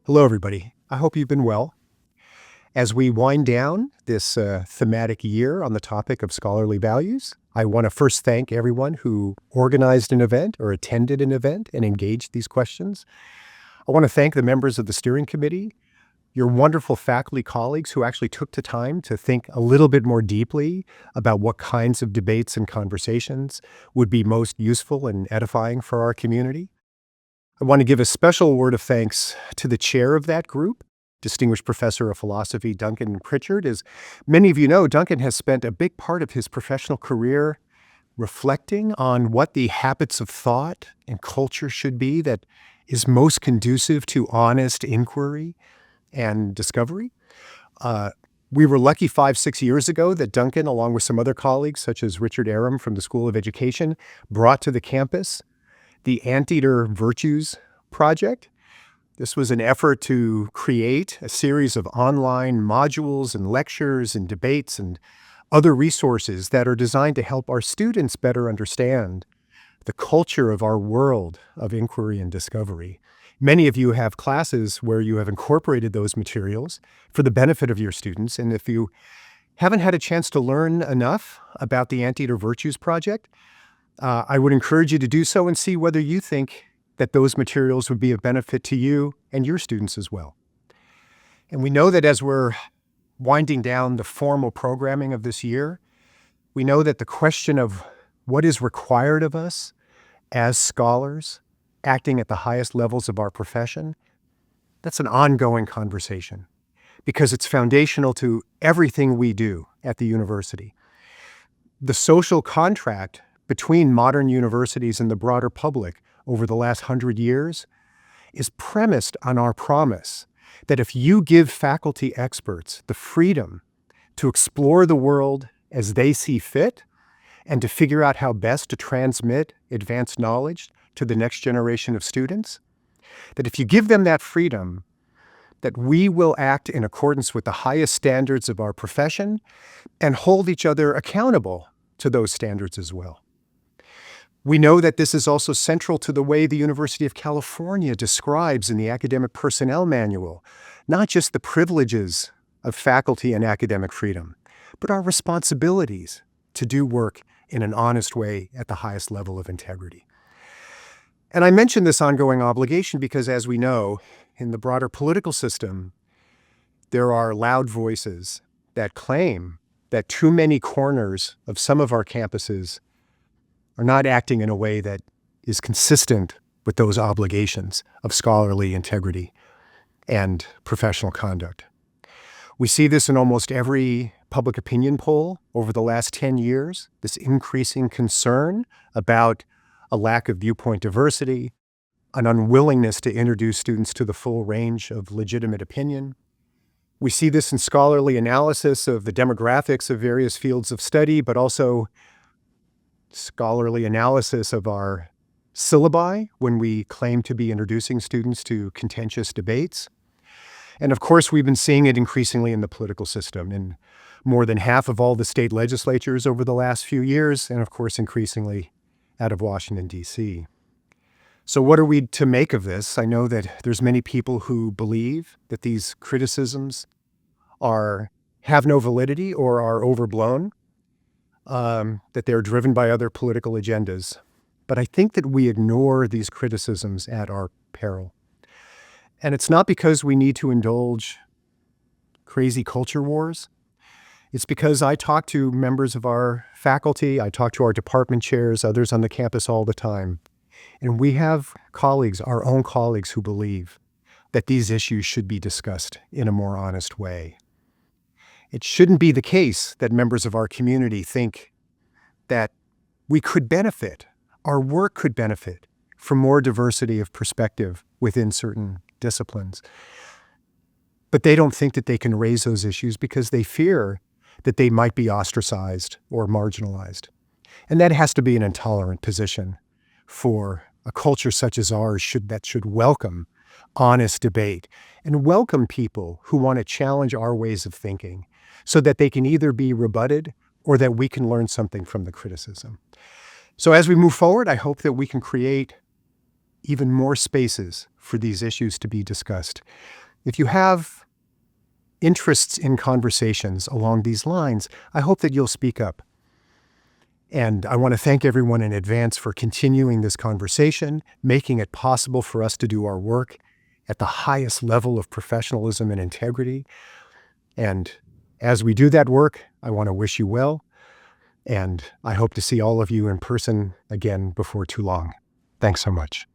Hello, everybody. I hope you've been well. As we wind down this thematic year on the topic of scholarly values, I want to first thank everyone who organized an event or attended an event and engaged these questions. I want to thank the members of the steering committee, your wonderful faculty colleagues who actually took the time to think a little bit more deeply about what kinds of debates and conversations would be most useful and edifying for our community. I want to give a special word of thanks to the chair of that group, Distinguished Professor of Philosophy Duncan Pritchard. As many of you know, Duncan has spent a big part of his professional career reflecting on what the habits of thought and culture should be that is most conducive to honest inquiry and discovery. We were lucky 5-6 years ago that Duncan, along with some other colleagues, such as Richard Aram from the School of Education, brought to the campus the Anteater Virtues Project. This was an effort to create a series of online modules and lectures and debates and other resources that are designed to help our students better understand the culture of our world of inquiry and discovery. Many of you have classes where you have incorporated those materials for the benefit of your students. And if you haven't had a chance to learn enough about the Anteater Virtues Project, I would encourage you to do so and see whether you think that those materials would be of benefit to you and your students as well. And we know that as we're winding down the formal programming of this year, we know that the question of what is required of us as scholars acting at the highest levels of our profession, that's an ongoing conversation because it's foundational to everything we do at the university. The social contract between modern universities and the broader public over the last 100 years is premised on our promise that if you give faculty experts the freedom to explore the world as they see fit and to figure out how best to transmit advanced knowledge to the next generation of students, that if you give them that freedom, that we will act in accordance with the highest standards of our profession and hold each other accountable to those standards as well. We know that this is also central to the way the University of California describes in the Academic Personnel Manual, not just the privileges of faculty and academic freedom, but our responsibilities to do work in an honest way at the highest level of integrity. And I mention this ongoing obligation because, as we know, in the broader political system, there are loud voices that claim that too many corners of some of our campuses are not acting in a way that is consistent with those obligations of scholarly integrity and professional conduct. We see this in almost every public opinion poll over the last 10 years, this increasing concern about a lack of viewpoint diversity, an unwillingness to introduce students to the full range of legitimate opinion. We see this in scholarly analysis of the demographics of various fields of study, but also scholarly analysis of our syllabi when we claim to be introducing students to contentious debates. And of course, we've been seeing it increasingly in the political system in more than half of all the state legislatures over the last few years, and of course, increasingly out of Washington, D.C. So what are we to make of this? I know that there's many people who believe that these criticisms have no validity or are overblown, that they're driven by other political agendas. But I think that we ignore these criticisms at our peril. And it's not because we need to indulge crazy culture wars. It's because I talk to members of our faculty, I talk to our department chairs, others on the campus all the time. And we have colleagues, our own colleagues, who believe that these issues should be discussed in a more honest way. It shouldn't be the case that members of our community think that we could benefit, our work could benefit from more diversity of perspective within certain disciplines. But they don't think that they can raise those issues because they fear that they might be ostracized or marginalized. And that has to be an intolerant position for a culture such as ours that should welcome honest debate and welcome people who want to challenge our ways of thinking so that they can either be rebutted or that we can learn something from the criticism. So as we move forward, I hope that we can create even more spaces for these issues to be discussed. If you have interests in conversations along these lines, I hope that you'll speak up. And I want to thank everyone in advance for continuing this conversation, making it possible for us to do our work at the highest level of professionalism and integrity. And as we do that work, I want to wish you well. And I hope to see all of you in person again before too long. Thanks so much.